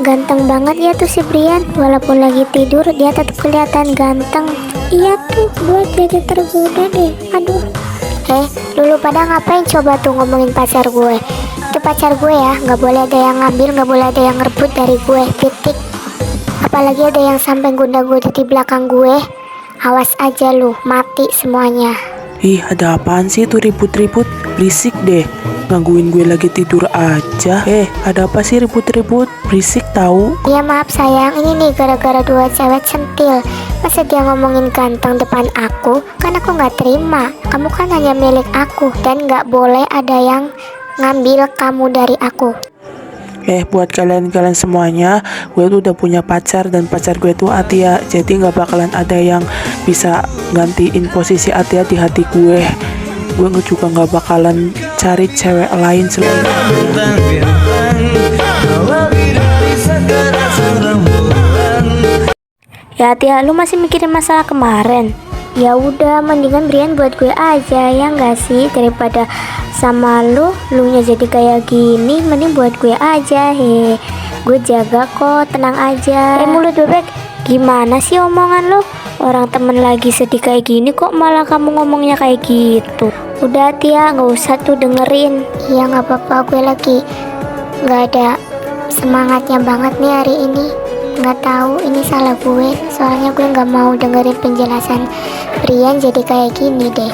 Ganteng banget ya tuh si Brian. Walaupun lagi tidur dia tetap kelihatan ganteng. Iya tuh, gue jadi tergoda deh. Aduh. Dulu pada ngapain coba tuh ngomongin pacar gue? Itu pacar gue ya, nggak boleh ada yang ngambil, nggak boleh ada yang ngerebut dari gue, titik. Apalagi ada yang sampai gunda-gunda di belakang gue. Awas aja lu, mati semuanya. Ih, ada apaan sih tuh ribut-ribut? Berisik deh, gangguin gue lagi tidur aja. Ada apa sih ribut-ribut? Berisik tahu. Ya maaf sayang, ini nih gara-gara dua cewek centil. Masa dia ngomongin ganteng depan aku? Kan aku nggak terima. Kamu kan hanya milik aku dan nggak boleh ada yang ngambil kamu dari aku. Buat kalian semuanya, gue tuh udah punya pacar dan pacar gue tuh Atia. Jadi nggak bakalan ada yang bisa gantiin posisi Atia di hati gue. Gue juga nggak bakalan cari cewek lain selain Ya Tia, lu masih mikirin masalah kemarin? Ya udah, mendingan Brian buat gue aja ya nggak sih, daripada sama lu nya jadi kayak gini. Mending buat gue aja. Gue jaga kok, tenang aja. Mulut bebek, gimana sih omongan lu? Orang temen lagi sedih kayak gini kok malah kamu ngomongnya kayak gitu. Udah Tia, nggak usah tuh dengerin. Ya nggak apa-apa, gue lagi nggak ada semangatnya banget nih hari ini. Nggak tahu ini salah gue, soalnya gue nggak mau dengerin penjelasan Brian jadi kayak gini deh.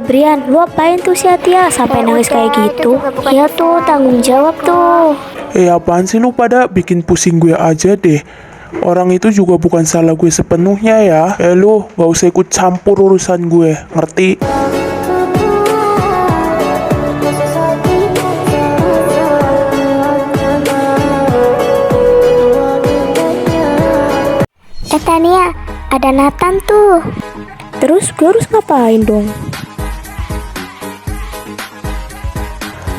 Brian, lu apain tuh si Atia sampai nangis kayak gitu? Iya tuh, tanggung jawab tuh. apaan sih lu pada bikin pusing gue aja deh. Orang itu juga bukan salah gue sepenuhnya ya. Lu gak usah ikut campur urusan gue, ngerti? Tania, ada Nathan tuh. Terus gue harus ngapain dong?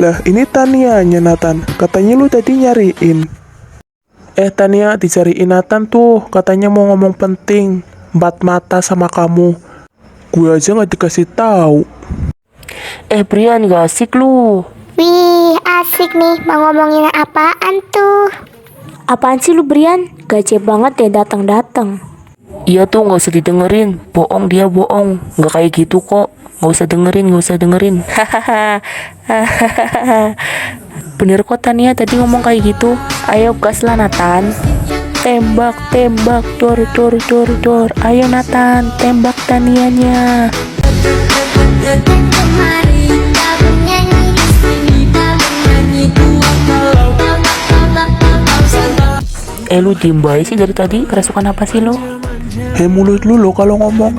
Lah ini Tanianya Nathan, katanya lu tadi nyariin. Tania dicariin Nathan tuh, katanya mau ngomong penting, empat mata sama kamu. Gue aja gak dikasih tahu. Brian, gak asik lu. Wih, asik nih, mau ngomongin apaan tuh? Apaan sih lu Brian? Gaje banget ya datang-datang. Iya tuh, gak usah didengerin. Bohong, dia bohong. Gak kayak gitu kok. Gak usah dengerin. Hahaha. Bener kok Tania tadi ngomong kayak gitu. Ayo gas lah Nathan. Tembak, dor. Ayo Nathan, tembak Tanianya. Lu diem baik sih dari tadi. Kerasukan apa sih lo? Mulut lu lo kalau ngomong.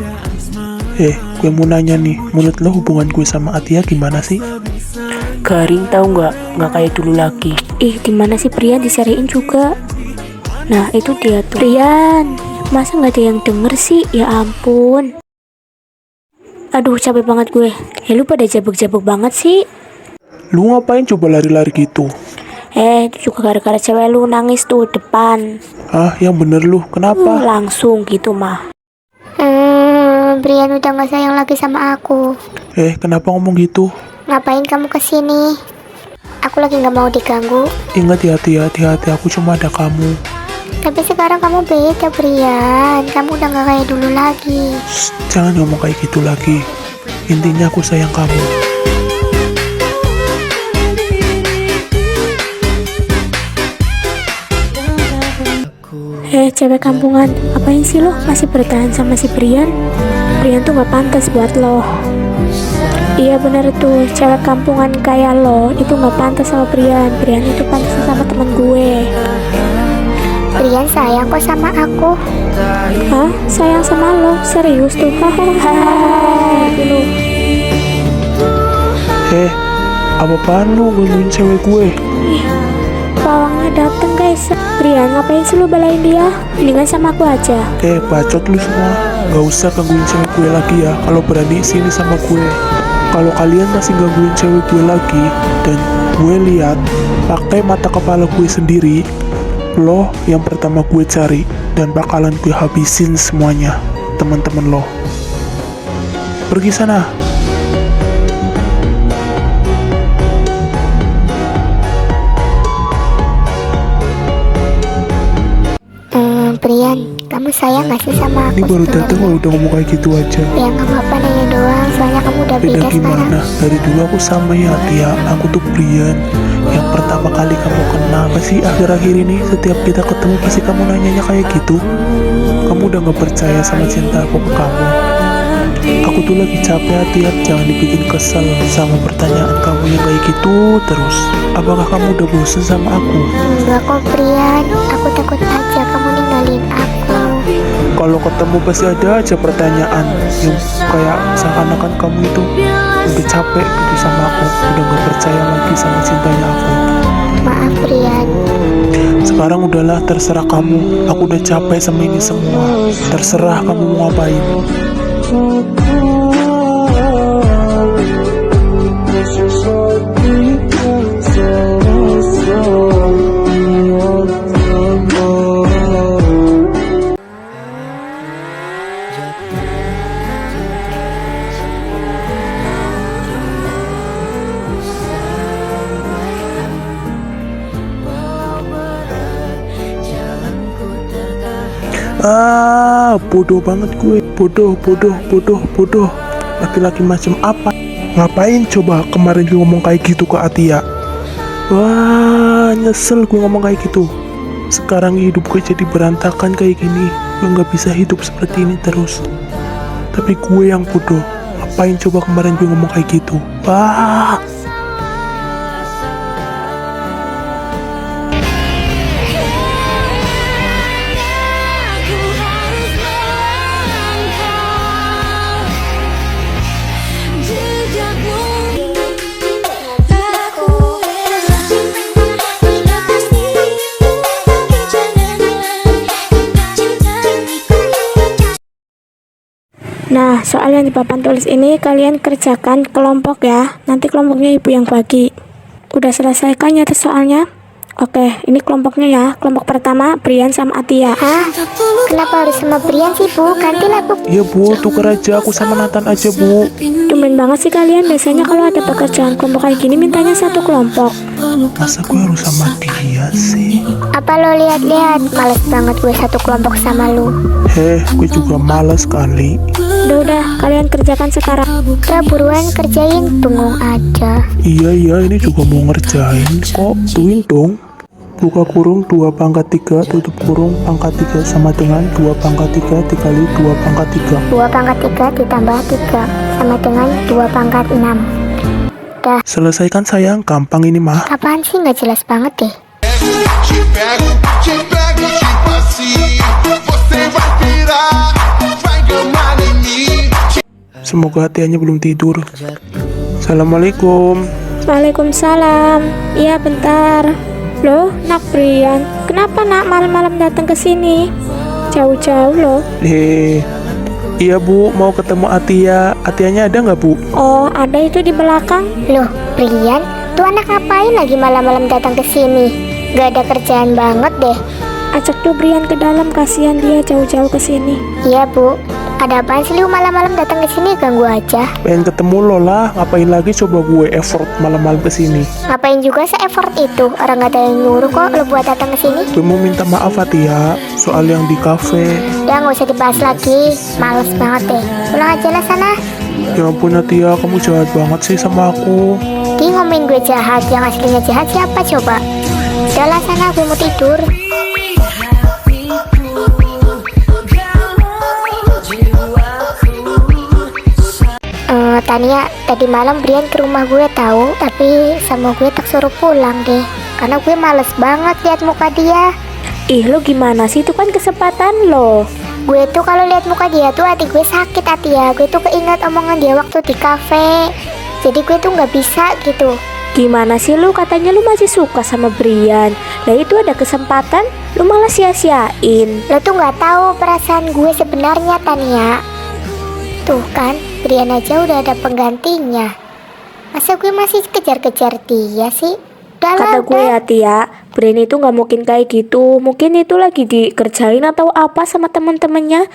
Gue mau nanya nih, mulut lo hubungan gue sama Atia gimana sih? Garing tahu nggak kayak dulu lagi. Gimana sih Brian disariin juga? Nah itu dia tuh. Brian, masa nggak ada yang denger sih? Ya ampun. Aduh capek banget gue. Lu pada jabek-jabek banget sih. Lu ngapain coba lari-lari gitu? Itu juga gara-gara cewek lu nangis tuh depan. Yang bener lu, kenapa? Langsung gitu mah. Brian udah gak sayang lagi sama aku. Kenapa ngomong gitu? Ngapain kamu kesini? Aku lagi gak mau diganggu. Ingat ya hati-hati, aku cuma ada kamu. Tapi sekarang kamu beda Brian. Kamu udah gak kayak dulu lagi. Jangan ngomong kayak gitu lagi. Intinya aku sayang kamu. Cewek kampungan, apain sih lo masih bertahan sama si Brian? Brian tuh gak pantas buat lo. Iya bener tuh, cewek kampungan kayak lo itu gak pantas sama Brian. Brian itu pantas sama temen gue. Brian sayang kok sama aku. Hah? Sayang sama lo? Serius tuh? Apaan lu gangguin cewek gue? Pawangnya dateng guys. Brian ngapain sih lu belain dia? Mendingan sama aku aja. Bacot lu semua. Gak usah gangguin cewek gue lagi ya. Kalau berani sini sama gue. Kalau kalian masih gangguin cewek gue lagi dan gue lihat pakai mata kepala gue sendiri, lo yang pertama gue cari dan bakalan gue habisin semuanya, teman-teman lo. Pergi sana. Brian, kamu sayang gak sih sama Ini aku baru datang sebenarnya? lo udah ngomong kayak gitu aja. Ya nggak apa-apa nanya doang, soalnya kamu udah Beda beda sekarang. gimana? Dari dulu aku sama ya Tia. Aku tuh Brian. Yang pertama kali kamu kenal. Pasti akhir-akhir ini setiap kita ketemu pasti kamu nanyanya kayak gitu. Kamu udah gak percaya sama cinta aku ke kamu. Aku tuh lagi capek Tia. Jangan dibikin kesel sama pertanyaan kamu yang kayak gitu terus. Apakah kamu udah bosen sama aku? Enggak kok Brian, aku takut aja kamu ninggalin aku. Kalau ketemu pasti ada aja pertanyaan yang kayak seakan-akan kamu itu udah capek gitu sama aku, udah gak percaya lagi sama cintanya aku. Maaf Brian. Sekarang udahlah, terserah kamu. Aku udah capek sama ini semua. Terserah kamu mau ngapain. Bodoh banget gue. Bodoh. Laki-laki macam apa? Ngapain coba kemarin gue ngomong kayak gitu ke Atia? Wah, nyesel gue ngomong kayak gitu. Sekarang hidup gue jadi berantakan kayak gini. Gue gak bisa hidup seperti ini terus. Tapi gue yang bodoh. Ngapain coba kemarin gue ngomong kayak gitu? Wah. Nah, soal yang di papan tulis ini kalian kerjakan kelompok ya. Nanti kelompoknya ibu yang bagi. Udah selesaikan ya soalnya? Oke, ini kelompoknya ya. Kelompok pertama Brian sama Atia. Hah? Kenapa harus sama Brian sih Bu? Gantilah Bu. Iya Bu, tuker aja aku sama Nathan aja Bu. Tumben banget sih kalian. Biasanya kalau ada pekerjaan kelompok kayak gini mintanya satu kelompok. Masa gue harus sama dia sih? Apa lo lihat-lihat? Males banget gue satu kelompok sama lu. Gue juga males kali. Udah, kalian kerjakan sekarang. Udah buruan kerjain, bengong aja. Iya, ini juga mau ngerjain kok. Tuin dong. Buka kurung 2 pangkat 3, tutup kurung pangkat 3 sama dengan 2 pangkat 3 dikali 2 pangkat 3. 2 pangkat 3 ditambah 3 sama dengan 2 pangkat 6. Dah, Selesaikan sayang, gampang ini mah. apaan sih nggak jelas banget deh. Te pego, tipo assim. Você vai pirar, vai gamar em mim. Semoga hatinya belum tidur. Assalamualaikum. Waalaikumsalam. Iya, bentar. Loh, nak Brian, kenapa nak malam-malam datang ke sini? Jauh-jauh loh. Iya Bu, mau ketemu Atia. Atianya ada nggak Bu? Oh, ada itu di belakang. Loh, Brian, tuh anak ngapain lagi malam-malam datang ke sini? Gak ada kerjaan banget deh. Ajak tuh Brian ke dalam, kasihan dia jauh-jauh ke sini. Iya Bu, ada apaan sih lu malam-malam datang ke sini? Ganggu aja. Pengen ketemu lo lah. Ngapain lagi coba gue effort malam-malam kesini? Ngapain juga se-effort itu? Orang gak ada yang nyuruh kok lu buat datang ke sini. Gue mau minta maaf Atia soal yang di kafe. Udah nggak usah dibahas lagi. Males banget deh. Pulang aja lah sana. Ya ampun Atia, kamu jahat banget sih sama aku. Dia ngomongin gue jahat, yang aslinya jahat siapa coba? Udahlah sana, gue mau tidur. Tania, tadi malam Brian ke rumah gue tahu, tapi sama gue tak suruh pulang deh. Karena gue males banget lihat muka dia. Ih, lo gimana sih? Itu kan kesempatan lo. Gue tuh kalau lihat muka dia tuh hati gue sakit hati ya. Gue tuh keinget omongan dia waktu di kafe. Jadi gue tuh nggak bisa gitu. Gimana sih lu? Katanya lu masih suka sama Brian. Lah itu ada kesempatan, lu malah sia-siain. Lo tuh nggak tahu perasaan gue sebenarnya Tania. Tuh kan, Brian aja udah ada penggantinya. Masa gue masih kejar-kejar dia sih? Udah lah, Kata gue udah. ya Tia, Brian itu nggak mungkin kayak gitu. Mungkin itu lagi dikerjain atau apa sama temen-temennya.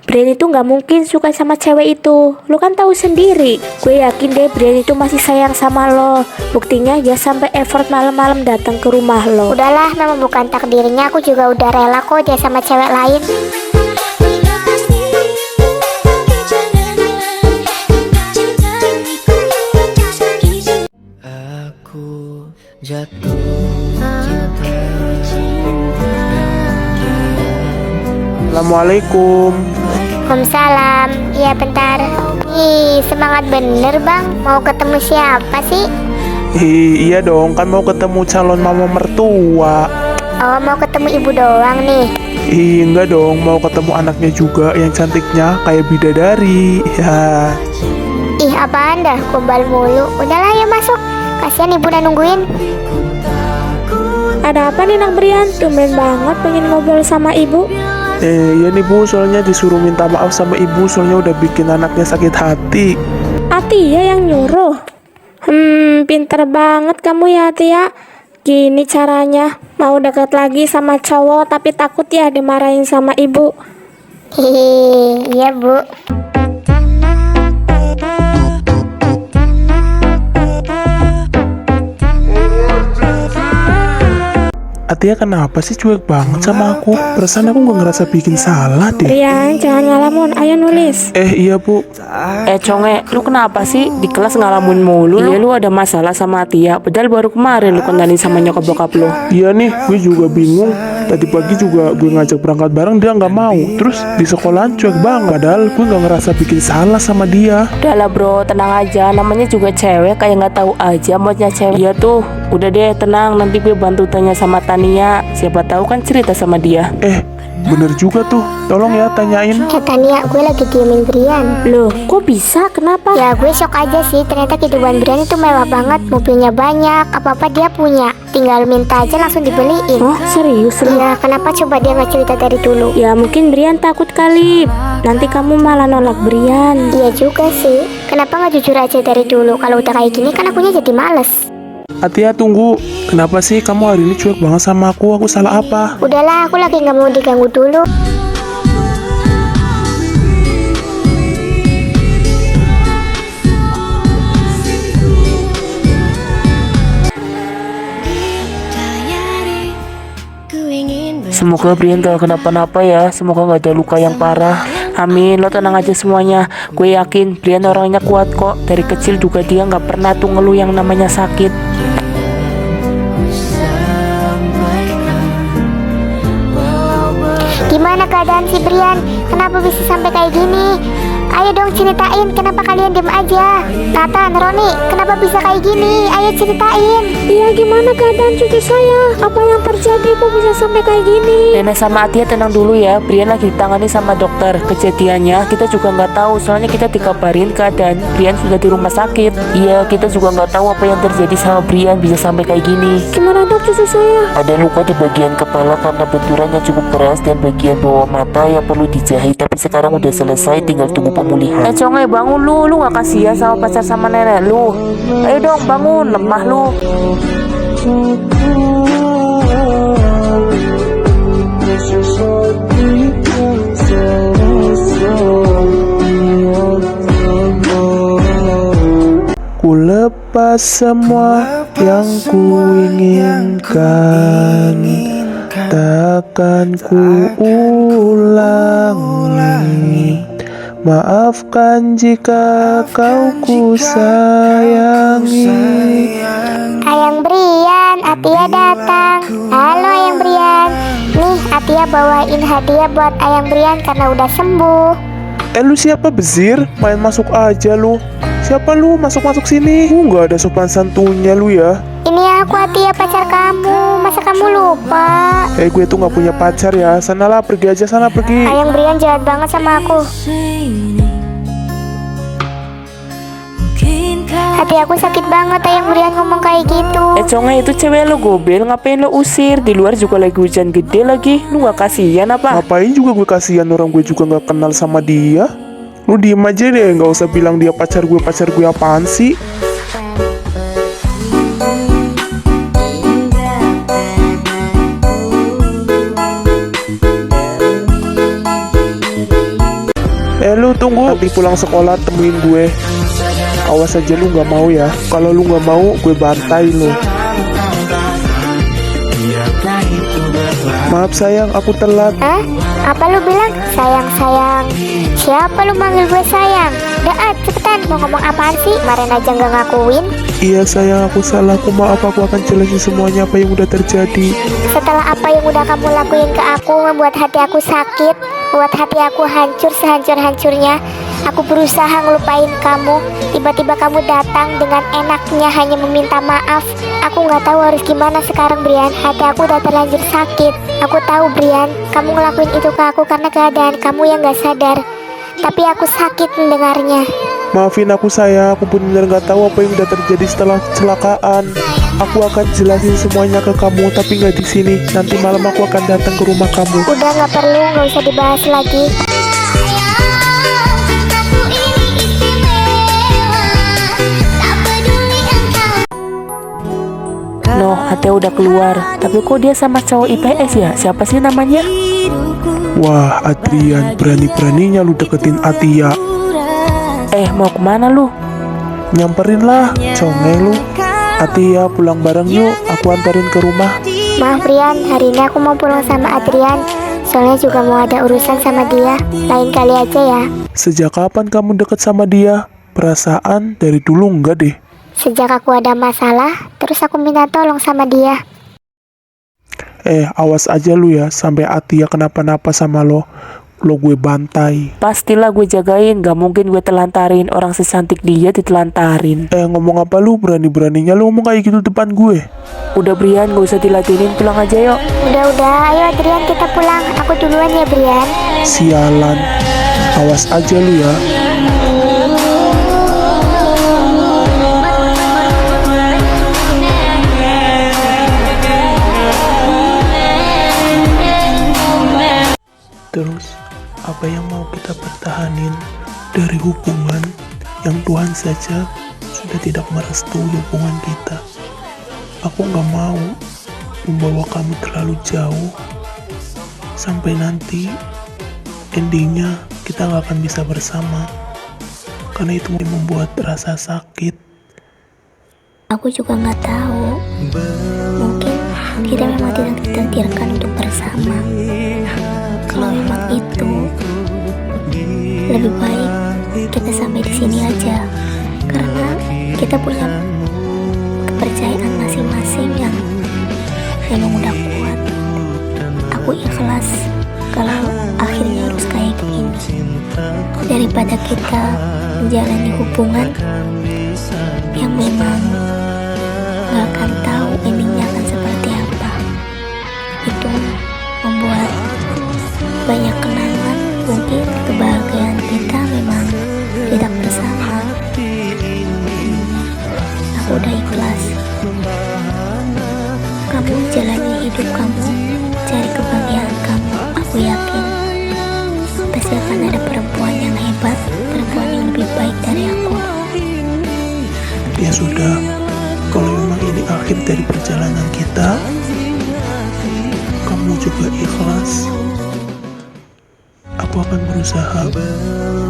Brian itu nggak mungkin suka sama cewek itu. Lo kan tahu sendiri. Gue yakin deh Brian itu masih sayang sama lo. Buktinya dia sampai effort malam-malam datang ke rumah lo. Udahlah, memang bukan takdirnya. Aku juga udah rela kok dia sama cewek lain. Aku jatuh cinta. Assalamualaikum. Waalaikumsalam. Iya bentar. Ih, semangat bener bang. Mau ketemu siapa sih? Iya dong, kan mau ketemu calon mama mertua. Oh, mau ketemu ibu doang nih. Enggak dong, mau ketemu anaknya juga yang cantiknya kayak bidadari. Ya. Ih, apaan dah, gombal mulu. Udahlah, ya masuk. Kasihan ibu udah nungguin. Ada apa nih Nak Brian? Tumben banget pengen ngobrol sama ibu. Iya nih Bu, soalnya disuruh minta maaf sama ibu soalnya udah bikin anaknya sakit hati. Atia yang nyuruh. Pinter banget kamu ya Atia. Gini caranya, mau deket lagi sama cowok tapi takut ya dimarahin sama ibu. Hehehe, iya bu. Atia kenapa sih cuek banget sama aku? Perasaan aku gak ngerasa bikin salah deh. Brian, jangan ngalamun, ayo nulis. Iya Bu. Conge, lu kenapa sih di kelas ngalamun mulu? Iya, lu ada masalah sama Tia. Padahal baru kemarin lu kenalin sama nyokap bokap lu. Iya nih, gue juga bingung. Tadi pagi juga gue ngajak berangkat bareng, dia nggak mau. Terus di sekolahan cuek banget. Padahal gue nggak ngerasa bikin salah sama dia. Udah lah bro, tenang aja. Namanya juga cewek, kayak nggak tahu aja modnya cewek. Iya tuh, udah deh tenang. Nanti gue bantu tanya sama Tania. Siapa tahu kan cerita sama dia. Bener juga tuh. Tolong ya tanyain. Tania, gue lagi diemin Brian. Loh, kok bisa? Kenapa? Ya gue shock aja sih. Ternyata kehidupan Brian itu mewah banget. Mobilnya banyak, apa-apa dia punya. Tinggal minta aja langsung dibeliin. Oh, serius? Ya, kenapa coba dia nggak cerita dari dulu? Ya mungkin Brian takut kali. Nanti kamu malah nolak Brian. Iya juga sih. Kenapa nggak jujur aja dari dulu? Kalau udah kayak gini kan akunya jadi males. Atia tunggu. Kenapa sih kamu hari ini cuek banget sama aku? Aku salah apa? Udahlah, aku lagi nggak mau diganggu dulu. Semoga Brian gak kenapa-napa ya. Semoga gak ada luka yang parah. Amin, lo tenang aja semuanya. Gue yakin Brian orangnya kuat kok. Dari kecil juga dia gak pernah tuh ngeluh yang namanya sakit. Gimana keadaan si Brian? Kenapa bisa sampai kayak gini? Ayo dong ceritain, kenapa kalian diem aja? Nathan, Roni, kenapa bisa kayak gini? Ayo ceritain. Iya, gimana keadaan cucu saya? Apa yang terjadi kok bisa sampai kayak gini? Nenek sama Atia tenang dulu ya. Brian lagi ditangani sama dokter. Kejadiannya kita juga nggak tahu. Soalnya kita dikabarin keadaan Brian sudah di rumah sakit. Iya, kita juga nggak tahu apa yang terjadi sama Brian bisa sampai kayak gini. Gimana dok cucu saya? Ada luka di bagian kepala karena benturan yang cukup keras dan bagian bawah mata yang perlu dijahit. Tapi sekarang udah selesai, tinggal tunggu pemulihan. Conge, bangun lu gak kasihan sama pacar sama nenek lu. Ayo dong bangun, lemah lu. Ku lepas semua yang ku inginkan, takkan ku ulangi. Maafkan jika kau ku sayangi. Ayang Brian, Atia datang. Halo Ayang Brian. Nih, Atia bawain hadiah buat Ayang Brian karena udah sembuh. Lu siapa Bezir? Main masuk aja lu. Siapa lu? Masuk-masuk sini. Nggak ada sopan santunnya lu ya. Ini aku Atia, pacar kamu. Masa kamu lupa? Gue tuh nggak punya pacar ya. Sanalah, pergi aja sana, pergi. Ayang Brian jahat banget sama aku. Hati aku sakit banget Ayang Brian ngomong kayak gitu. Conge, itu cewek lo gobel, ngapain lo usir? Di luar juga lagi hujan gede lagi. Lu gak kasihan apa? Ngapain juga gue kasihan, orang gue juga nggak kenal sama dia. Lu diem aja deh, nggak usah bilang dia pacar gue apaan sih? nanti pulang sekolah temuin gue. Awas aja lu nggak mau ya. Kalau lu nggak mau, gue bantai lu. Maaf sayang, aku telat. Apa lu bilang? Sayang? Siapa lu manggil gue sayang? Cepetan, mau ngomong apaan sih? Kemarin aja nggak ngakuin. Iya sayang, aku salah. Aku maaf, aku akan jelasin semuanya apa yang udah terjadi. Setelah apa yang udah kamu lakuin ke aku, membuat hati aku sakit, buat hati aku hancur sehancur-hancurnya. Aku berusaha ngelupain kamu. Tiba-tiba kamu datang dengan enaknya hanya meminta maaf. Aku nggak tahu harus gimana sekarang, Brian. Hati aku udah terlanjur sakit. Aku tahu, Brian, kamu ngelakuin itu ke aku karena keadaan kamu yang nggak sadar. Tapi aku sakit mendengarnya. Maafin aku sayang, aku benar-benar nggak tahu apa yang udah terjadi setelah kecelakaan. Aku akan jelasin semuanya ke kamu, tapi nggak di sini. Nanti malam aku akan datang ke rumah kamu. Udah nggak perlu, nggak usah dibahas lagi. Loh, Ate udah keluar. Tapi kok dia sama cowok IPS ya? Siapa sih namanya? Wah, Adrian, berani-beraninya lu deketin Atia. Mau kemana lu? Nyamperin lah, congeng lu. Atia, pulang bareng yuk, aku antarin ke rumah. Maaf, Brian, hari ini aku mau pulang sama Adrian. Soalnya juga mau ada urusan sama dia. Lain kali aja ya. Sejak kapan kamu deket sama dia? Perasaan dari dulu enggak deh. Sejak aku ada masalah, terus aku minta tolong sama dia. Awas aja lu ya, sampai Atia kenapa-napa sama lo gue bantai. Pastilah gue jagain, gak mungkin gue telantarin. Orang secantik dia ditelantarin. Ngomong apa lu? Berani-beraninya lu ngomong kayak gitu depan gue. Udah Brian, gak usah diladenin, pulang aja yuk. Udah, ayo Adrian kita pulang. Aku duluan ya, Brian. Sialan, awas aja lu ya. Terus, apa yang mau kita pertahanin dari hubungan yang Tuhan saja sudah tidak merestui hubungan kita? Aku gak mau membawa kamu terlalu jauh sampai nanti endingnya kita gak akan bisa bersama, karena itu membuat rasa sakit. Aku juga nggak tahu. Mungkin kita memang tidak ditakdirkan untuk bersama. Kalau memang itu, lebih baik kita sampai di sini aja. Karena kita punya kepercayaan masing-masing yang memang udah kuat. Aku ikhlas kalau akhirnya harus kayak gini, daripada kita menjalani hubungan yang memang gak akan tahu endingnya akan seperti apa. Itu membuat banyak kenangan. Mungkin kebahagiaan kita memang tidak bersama. Aku udah ikhlas. Kamu jalani hidup kamu, cari kebahagiaan kamu. Aku yakin pasti akan ada perempuan yang hebat, perempuan yang lebih baik dari aku. Ya sudah, kalau memang ini akhir dari perjalanan kita, kamu juga ikhlas, aku akan berusaha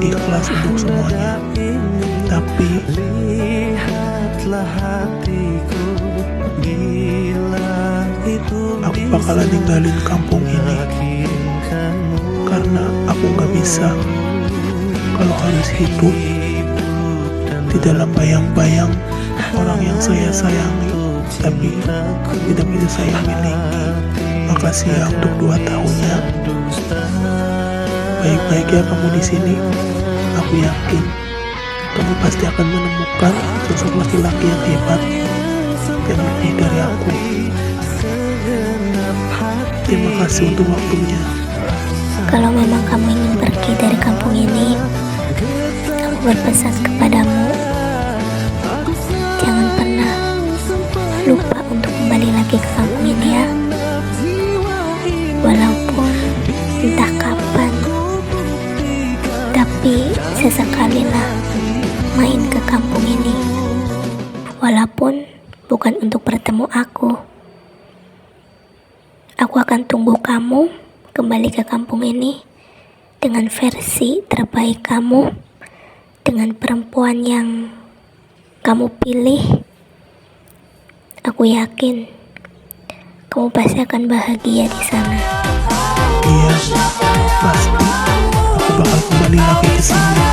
ikhlas untuk semuanya. Tapi aku bakalan ninggalin kampung ini, karena aku gak bisa kalau harus hidup di dalam bayang-bayang orang yang saya sayangi tapi tidak bisa saya miliki. Makasih ya untuk 2 tahunnya. Baik-baik ya kamu di sini. Aku yakin kamu pasti akan menemukan sosok laki-laki yang hebat yang lebih dari aku. Terima kasih untuk waktunya. Kalau memang kamu ingin pergi dari kampung ini, aku berpesan kepadamu, jangan pernah lupa untuk kembali lagi ke kampung ini ya. Walaupun entah kapan, tapi sesekalilah main ke kampung ini. Walaupun bukan untuk bertemu aku akan tunggu kamu kembali ke kampung ini dengan versi terbaik kamu, dengan perempuan yang kamu pilih, aku yakin kamu pasti akan bahagia di sana. Iya, pasti aku bakal kembali lagi ke sini.